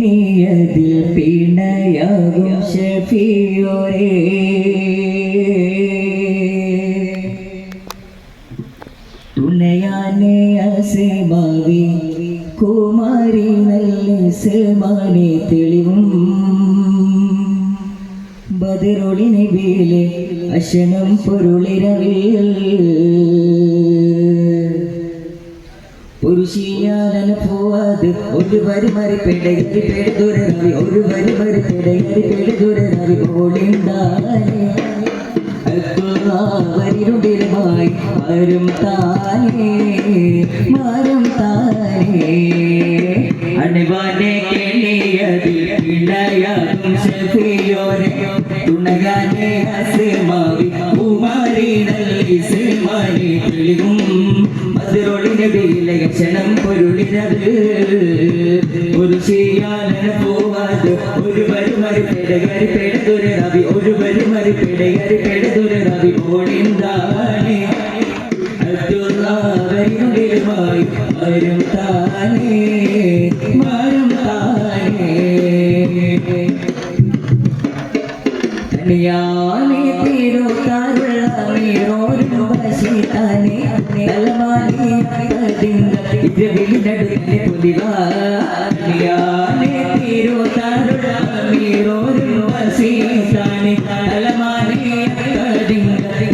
നീയതിൽ പിണയാകും ഷഫീയോരേ തുണയാനെ അസമാവി കുമാരി നല്ല സമാനെ തെളിവും ബദറൊളിനെ വേലെ അശനം പൊരുളിരവിൽ പുരുഷിയാലന പോവാത് ഒരു വരി മറി പെടകരി പെടുതുരവി ഒരു വരി മറി പെടകരി പെടുതുരവി പോളിന്താനെ വരിരുണ്ടിലുമായി മാറും താനേ അണിവാനെ കെളിയതിൽ ഇണയാകും ഷഫീയോരേ തുണയാനെ അസമാവി കുമാരി നല്ല സമാനെ തെളിവും മധുരൊളിനെ വിലക്ഷണം പൊരുളിനത് ഒരു ചെയ്യാലന പോവാത് ഒരു വരുമറി പെടകരി പെടുതുരവി ഒരു വരുമറി പെടകരി പെടുതുരവി പോളിന്താനെ വരിരുണ്ടിലുമായി മാറും താനേ തനിയാനെ തീരോത്താറുള്ളോരും വശിതാനെ തലമാനെ ഇതിനടുത്തെ പുലിവാനിയാനെ തീരോത്താറുള്ളോരും വശിതാനെ തലമാനെ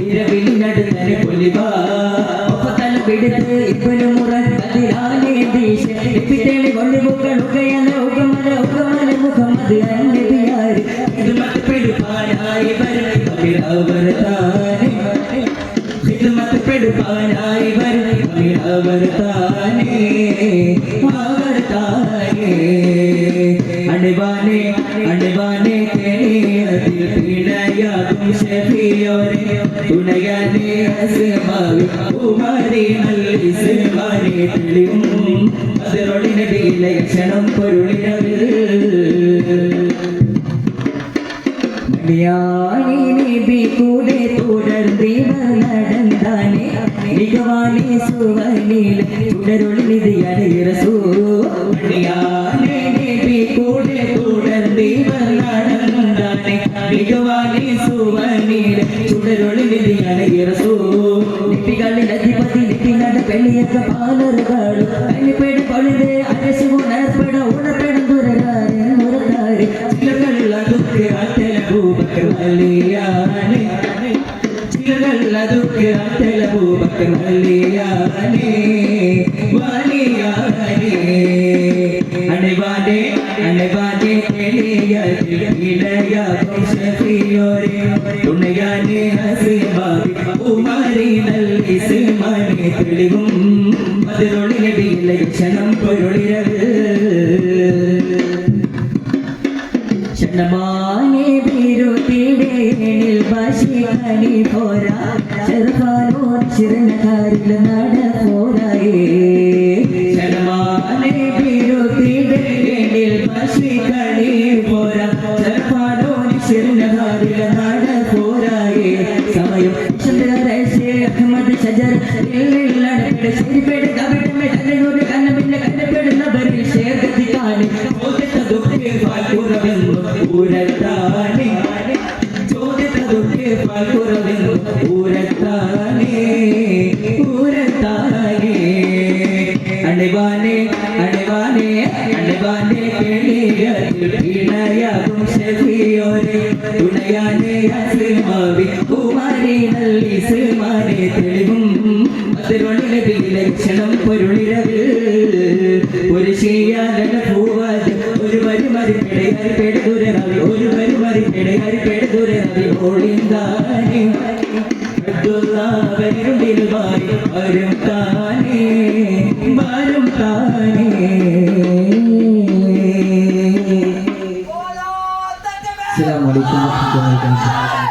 ഇരവിനടുത്തെ പുലിവാ പിടിത്ത് ഇപ്പനും മുറത്തിലാനെ ദീശ എപ്പിത്തേളി കൊണ്ടുപോകളുകയാണ് ഉഗമല ഉഗമല മുഹമ്മദ് അന്നബിയാര് ഖിദ്മത്ത് പെടുപ്പാനായി വരും അവർ താനെ ഖിദ്മത്ത് പെടുപ്പാനായി വരും അവർ താനെ അണിവാനെ അണിവാനെ തെളിയതിൽ പിണയാകും ഷഫീയോരേ തുണയാനെ അസമാവി കുമാരി നല്ല സമാനെ തെളിവും മധുരൊളിനെ വിലക്ഷണം പൊരുളിനവിൽ മണിയാണി നബി കൂടെ തുടർന്നിവർ നടന്താനെ മികവാനെ സുവനിൽ തുടരൊളിനിധിയാണ് റസൂൽ മണിയാണി നബി കൂടെ തുടർന്നിവർ നടന്താനെ മികവാനെ സുവനിൽ തുടരൊളിനിധിയാണ് റസൂൽ നിപ്പികളിൽ അധിപതി നിപ്പി നട പെണ്ണിയൊക്കെ പാലറുകളും അനിപ്പേട് പഴുത് അരശു ഉണർപ്പെട ഉണർപ്പെടം ദുരരായ മുറത്താര് ചിലകളുള്ളതൊക്കെ അത്തലഭൂപക്കർ വലിയാനെ ചിലകളുള്ളതൊക്കെ അത്തലഭൂപക്കർ വലിയാനെ വലിയാനെ അണിവാനെ അണിവാനെ തെളിയതിൽ ഇണയാകും ഷഫീയോരേ തുണയാനെ അസമാവി കുമാരി നല്ല സമാനെ തെളിവും മധുരൊളിനെ വിലക്ഷണം പൊരുളിരവ് ക്ഷണമാനെ ബിരുദിടേനിൽ ബശികനി പോരാ ചെറുക്കാലോ ചിറനകാരിൽ നട പോരായേ ക്ഷണമാനെ ബിരുദിടേനിൽ ബശികനി പോരാ ചെറുക്കാലോ ചിറനകാരിൽ നട പോരായേ സമയം ചന്ദ്രരേശേ അഹമ്മദ് ഷജർ ഇല്ലടപെട ശരിപെട കവിടമേ കണ്ണൂർ കണ്ണപിന്നെ കണ്ണപ്പെടുന്ന ബരി ശേഖത്തിക്കാനി ചോദിച്ചതൊക്കെ പാൽക്കുറവെന്നു ഊരത്താനെ ചോദിച്ചതൊക്കെ പാൽക്കുറവെന്നു ഊരത്താനെ ഊരത്താനെ അണിവാനെ അണിവാനെ അണിവാനെ കെളിയതിൽ ഇണയാകും ഷഫീയോരേ തുണയാനെ അസമാവി കുമാരി നല്ല സമാനെ തെളിവും മധുരൊളിനെ വിലക്ഷണം പൊരുളിരവിൽ ഒരു ചെയ്യാലന പോവാത് ഒരു വരി മറി പെടയാരി പെടുതുരവി ഒരു വരി മറി പെടയാരി പെടുതുരവി ഓളിന്താനെ വരിരുണ്ടിലുമായി വരും താനേ വരും താനേ. അസ്സലാമു അലൈക്കും വറഹ്മത്തുള്ളാഹി വബറകാതുഹു.